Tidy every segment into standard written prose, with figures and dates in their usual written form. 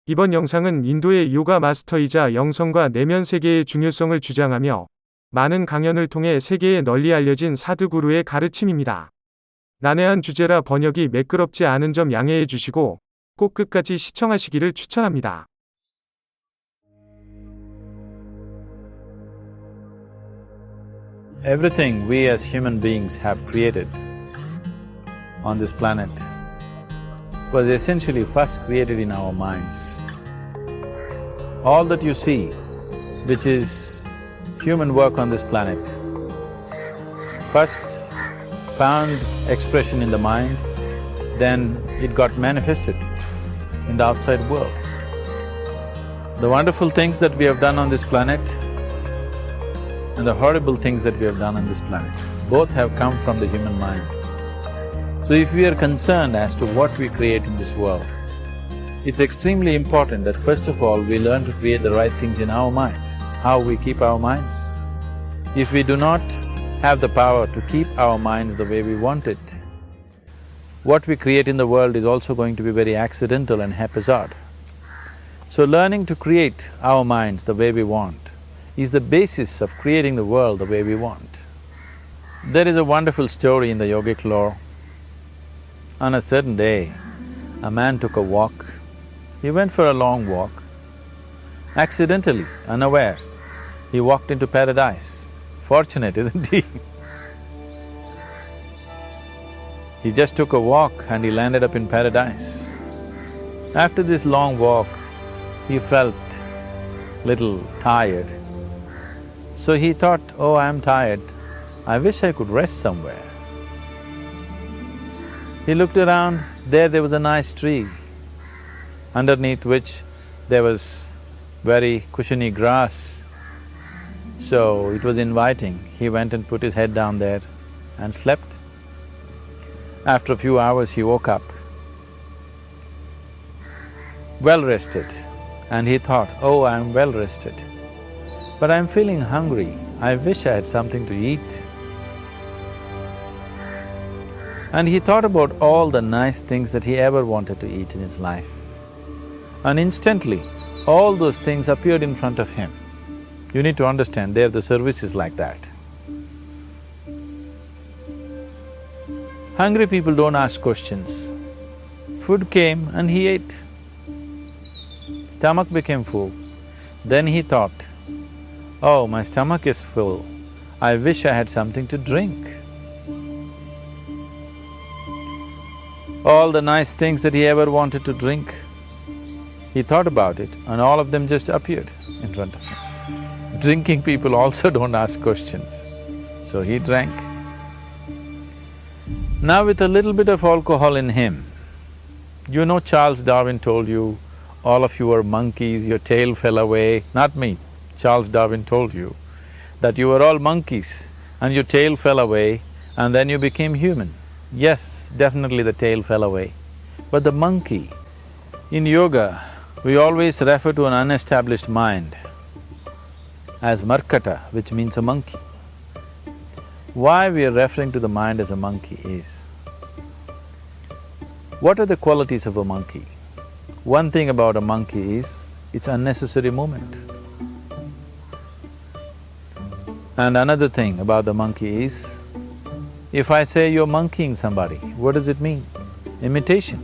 이번 영상은 인도의 요가 마스터이자 영성과 내면세계의 중요성을 주장하며 많은 강연을 통해 세계에 널리 알려진 사드구루의 가르침입니다. 난해한 주제라 번역이 매끄럽지 않은 점 양해해 주시고 꼭 끝까지 시청하시기를 추천합니다. Everything we as human beings have created on this planet was essentially first created in our minds. All that you see, which is human work on this planet, first found expression in the mind, then it got manifested in the outside world. The wonderful things that we have done on this planet and the horrible things that we have done on this planet, both have come from the human mind. So if we are concerned as to what we create in this world, it's extremely important that first of all we learn to create the right things in our mind, how we keep our minds. If we do not have the power to keep our minds the way we want it, what we create in the world is also going to be very accidental and haphazard. So learning to create our minds the way we want is the basis of creating the world the way we want. There is a wonderful story in the yogic lore. On a certain day, a man took a walk. He went for a long walk. Accidentally, unawares, he walked into paradise. Fortunate, isn't he? He just took a walk and he landed up in paradise. After this long walk, he felt little tired. So he thought, oh, I'm tired, I wish I could rest somewhere. He looked around, there was a nice tree, underneath which there was very cushiony grass. So it was inviting. He went and put his head down there and slept. After a few hours he woke up, well rested, and he thought, oh, I'm well rested, but I'm feeling hungry, I wish I had something to eat. And he thought about all the nice things that he ever wanted to eat in his life. And instantly, all those things appeared in front of him. You need to understand, there the service is like that. Hungry people don't ask questions. Food came and he ate. Stomach became full. Then he thought, oh, my stomach is full, I wish I had something to drink. All the nice things that he ever wanted to drink, he thought about it and all of them just appeared in front of him. Drinking people also don't ask questions, so he drank. Now with a little bit of alcohol in him, you know Charles Darwin told you, all of you are monkeys, your tail fell away. Not me, Charles Darwin told you that you were all monkeys and your tail fell away and then you became human. Yes, definitely the tail fell away. But the monkey, in yoga, we always refer to an unestablished mind as markata, which means a monkey. Why we are referring to the mind as a monkey is, what are the qualities of a monkey? One thing about a monkey is, it's unnecessary movement. And another thing about the monkey is, if I say you're monkeying somebody, what does it mean? Imitation.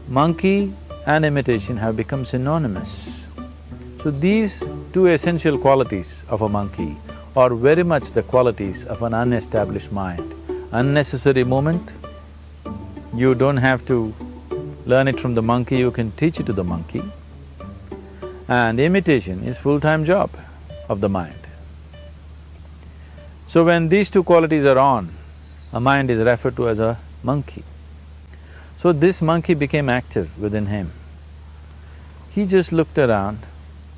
Monkey and imitation have become synonymous. So these two essential qualities of a monkey are very much the qualities of an unestablished mind. Unnecessary movement, you don't have to learn it from the monkey, you can teach it to the monkey. And imitation is full-time job of the mind. So when these two qualities are on, a mind is referred to as a monkey. So this monkey became active within him. He just looked around,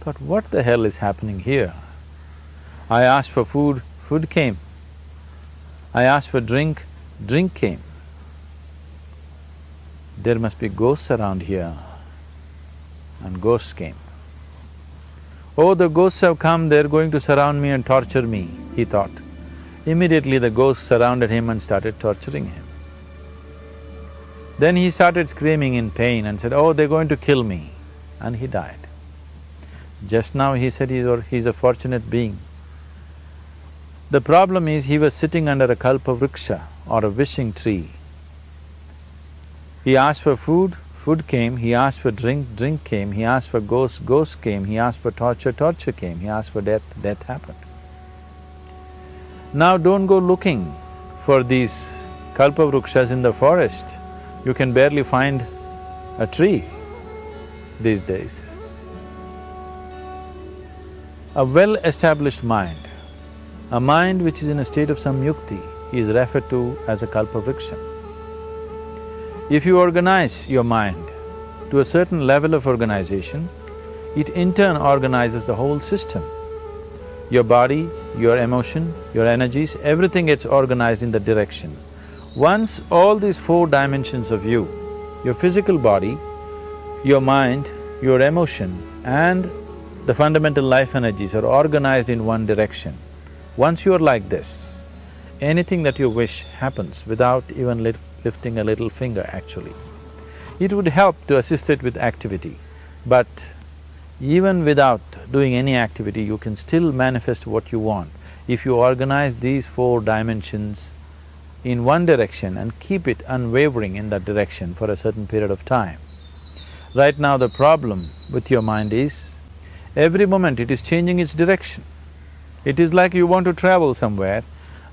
thought, what the hell is happening here? I asked for food, food came. I asked for drink, drink came. There must be ghosts around here, and ghosts came. Oh, the ghosts have come, they're going to surround me and torture me, he thought. Immediately the ghosts surrounded him and started torturing him. Then he started screaming in pain and said, oh, they're going to kill me. and he died. Just now he said he's a fortunate being. The problem is he was sitting under a kalpavriksha or a wishing tree. He asked for food, food came, he asked for drink, drink came, he asked for ghost, ghost came, he asked for torture, torture came, he asked for death, death happened. Now don't go looking for these kalpavrukshas in the forest. You can barely find a tree these days. A well-established mind, a mind which is in a state of samyukti, is referred to as a kalpavriksha. If you organize your mind to a certain level of organization, it in turn organizes the whole system. Your body, your emotion, your energies, everything gets organized in that direction. Once all these four dimensions of you, your physical body, your mind, your emotion and the fundamental life energies are organized in one direction, once you are like this, anything that you wish happens without even lifting a little finger actually. It would help to assist it with activity, but even without doing any activity, you can still manifest what you want if you organize these four dimensions in one direction and keep it unwavering in that direction for a certain period of time. Right now the problem with your mind is, every moment it is changing its direction. It is like you want to travel somewhere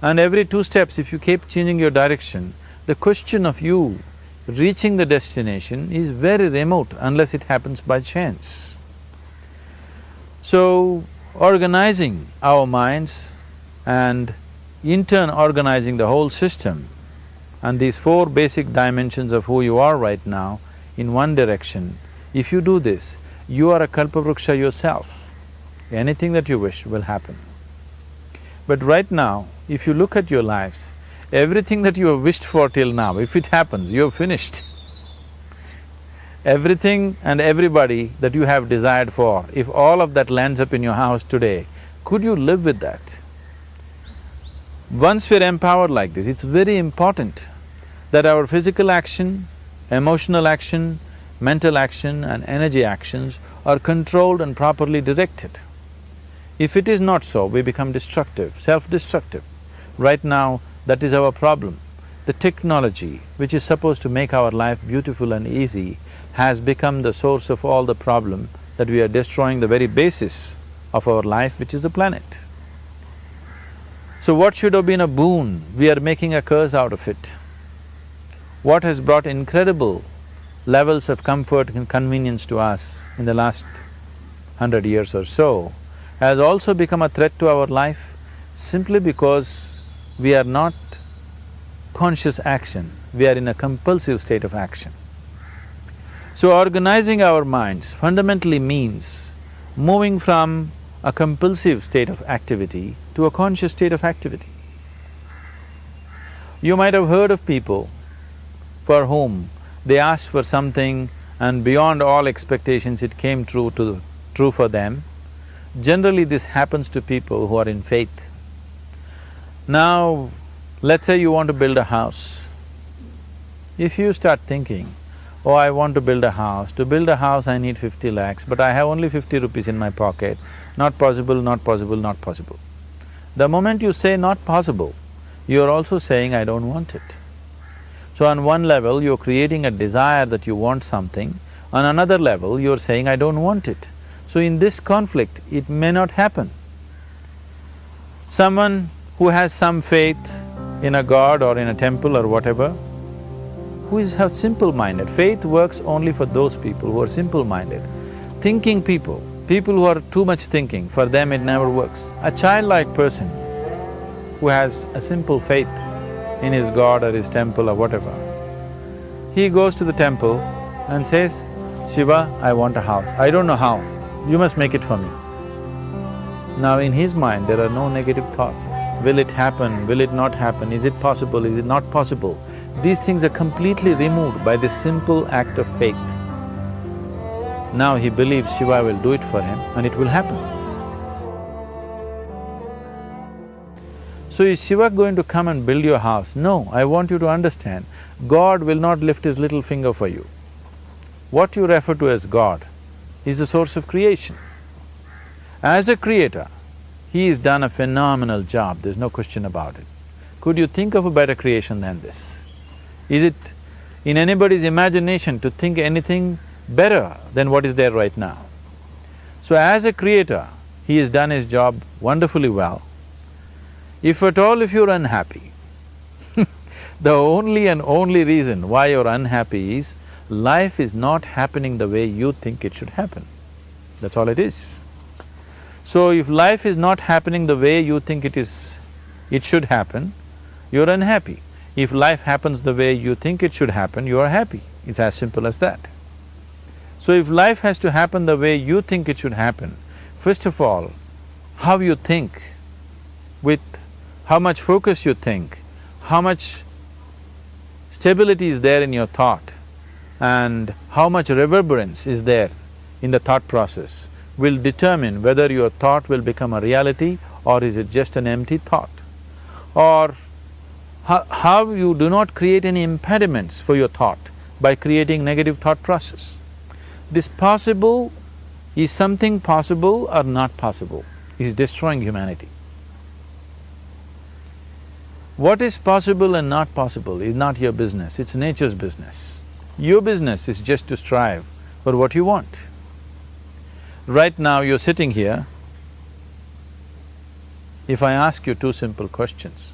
and every 2 steps if you keep changing your direction, the question of you reaching the destination is very remote unless it happens by chance. So, organizing our minds and in turn organizing the whole system and these four basic dimensions of who you are right now in one direction, if you do this, you are a kalpavruksha yourself. Anything that you wish will happen. But right now, if you look at your lives, everything that you have wished for till now, if it happens, you have finished. Everything and everybody that you have desired for, if all of that lands up in your house today, could you live with that? Once we're empowered like this, it's very important that our physical action, emotional action, mental action and energy actions are controlled and properly directed. If it is not so, we become destructive, self-destructive. Right now, that is our problem. The technology, which is supposed to make our life beautiful and easy, has become the source of all the problem that we are destroying the very basis of our life, which is the planet. So what should have been a boon, we are making a curse out of it. What has brought incredible levels of comfort and convenience to us in the last 100 years or so has also become a threat to our life simply because we are not conscious action, we are in a compulsive state of action. So organizing our minds fundamentally means moving from a compulsive state of activity to a conscious state of activity. You might have heard of people for whom they asked for something and beyond all expectations it came true for them. Generally this happens to people who are in faith. Now, let's say you want to build a house. If you start thinking, oh, I want to build a house, to build a house I need 50 lakhs, but I have only 50 rupees in my pocket, not possible, not possible, not possible. The moment you say not possible, you are also saying, I don't want it. So on one level, you're creating a desire that you want something, on another level, you're saying, I don't want it. So in this conflict, it may not happen. Someone who has some faith in a god or in a temple or whatever, who is simple-minded, faith works only for those people who are simple-minded. Thinking people, people who are too much thinking, for them it never works. A childlike person who has a simple faith in his god or his temple or whatever, he goes to the temple and says, Shiva, I want a house. I don't know how, you must make it for me. Now in his mind there are no negative thoughts. Will it happen? Will it not happen? Is it possible? Is it not possible? These things are completely removed by this simple act of faith. Now he believes Shiva will do it for him and it will happen. So is Shiva going to come and build your house? No, I want you to understand, God will not lift his little finger for you. What you refer to as God is the source of creation. As a creator, he has done a phenomenal job, there's no question about it. Could you think of a better creation than this? Is it in anybody's imagination to think anything better than what is there right now? So as a creator, he has done his job wonderfully well. If at all if you're unhappy, the only and only reason why you're unhappy is life is not happening the way you think it should happen. That's all it is. So if life is not happening the way you think it should happen, you're unhappy. If life happens the way you think it should happen, you are happy. It's as simple as that. So if life has to happen the way you think it should happen, first of all, how you think, with how much focus you think, how much stability is there in your thought, and how much reverberance is there in the thought process will determine whether your thought will become a reality or is it just an empty thought. Or how you do not create any impediments for your thought by creating negative thought process. This possible, is something possible or not possible, is destroying humanity. What is possible and not possible is not your business, it's nature's business. Your business is just to strive for what you want. Right now you're sitting here, if I ask you two simple questions,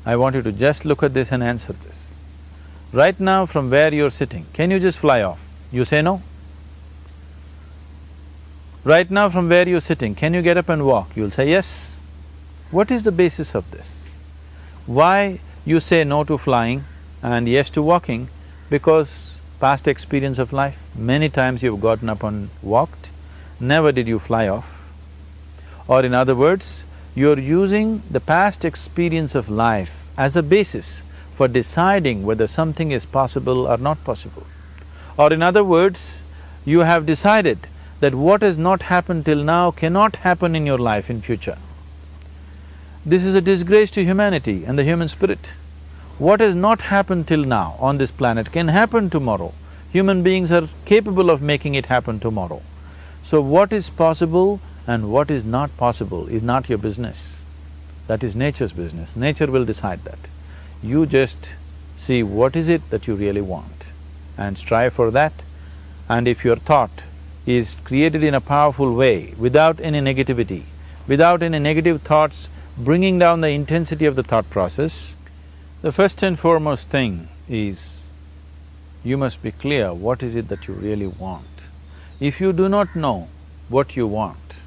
I want you to just look at this and answer this. Right now from where you're sitting, can you just fly off? You say no. Right now from where you're sitting, can you get up and walk? You'll say yes. What is the basis of this? Why you say no to flying and yes to walking? Because past experience of life, many times you've gotten up and walked, never did you fly off. Or in other words, you're using the past experience of life as a basis for deciding whether something is possible or not possible. Or in other words, you have decided that what has not happened till now cannot happen in your life in future. This is a disgrace to humanity and the human spirit. What has not happened till now on this planet can happen tomorrow. Human beings are capable of making it happen tomorrow. So what is possible and what is not possible is not your business. That is nature's business. Nature will decide that. You just see what is it that you really want and strive for that. And if your thought is created in a powerful way, without any negativity, without any negative thoughts bringing down the intensity of the thought process, the first and foremost thing is you must be clear what is it that you really want. If you do not know what you want,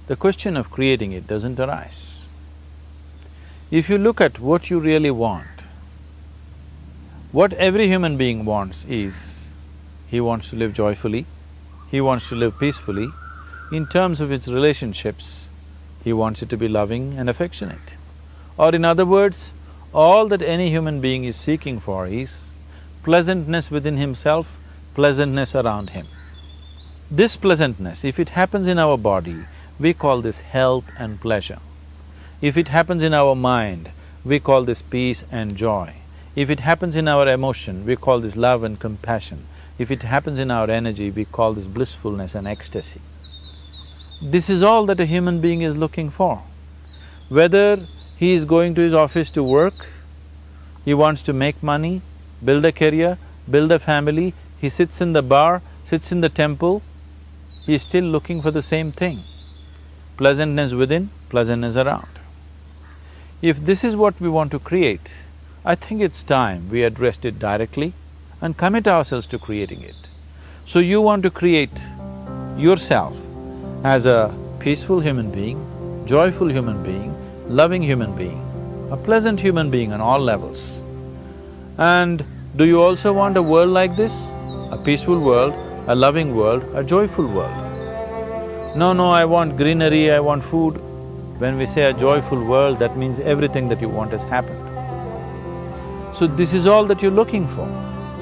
the question of creating it doesn't arise. If you look at what you really want, what every human being wants is, he wants to live joyfully, he wants to live peacefully. In terms of its relationships, he wants it to be loving and affectionate. Or in other words, all that any human being is seeking for is pleasantness within himself, pleasantness around him. This pleasantness, if it happens in our body, we call this health and pleasure. If it happens in our mind, we call this peace and joy. If it happens in our emotion, we call this love and compassion. If it happens in our energy, we call this blissfulness and ecstasy. This is all that a human being is looking for. Whether he is going to his office to work, he wants to make money, build a career, build a family, he sits in the bar, sits in the temple, he is still looking for the same thing. Pleasantness within, pleasantness around. If this is what we want to create, I think it's time we addressed it directly and commit ourselves to creating it. So you want to create yourself as a peaceful human being, joyful human being, loving human being, a pleasant human being on all levels. And do you also want a world like this? A peaceful world, a loving world, a joyful world? No, I want greenery, I want food. When we say a joyful world, that means everything that you want has happened. So this is all that you're looking for.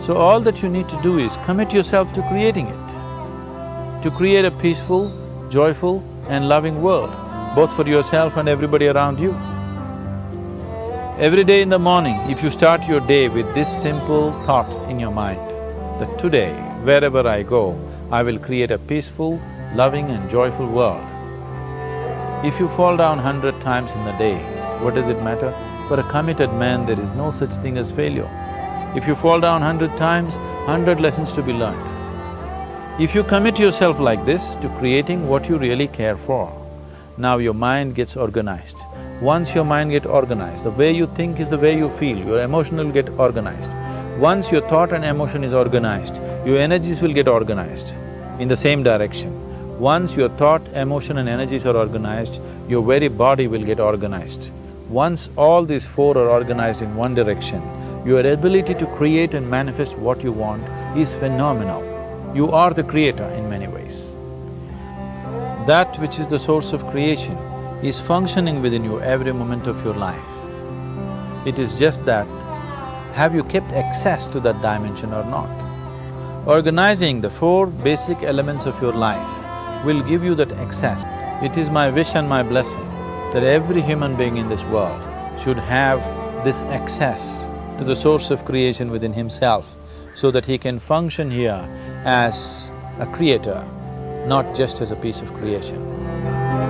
So all that you need to do is commit yourself to creating it, to create a peaceful, joyful and loving world, both for yourself and everybody around you. Every day in the morning, if you start your day with this simple thought in your mind, that today wherever I go, I will create a peaceful, loving and joyful world. If you fall down 100 times in a day, what does it matter? For a committed man, there is no such thing as failure. If you fall down 100 times, 100 lessons to be learnt. If you commit yourself like this to creating what you really care for, now your mind gets organized. Once your mind gets organized, the way you think is the way you feel, your emotion will get organized. Once your thought and emotion is organized, your energies will get organized in the same direction. Once your thought, emotion and energies are organized, your very body will get organized. Once all these four are organized in one direction, your ability to create and manifest what you want is phenomenal. You are the creator in many ways. That which is the source of creation is functioning within you every moment of your life. It is just that, have you kept access to that dimension or not? Organizing the four basic elements of your life will give you that access. It is my wish and my blessing that every human being in this world should have this access to the source of creation within himself, so that he can function here as a creator, not just as a piece of creation.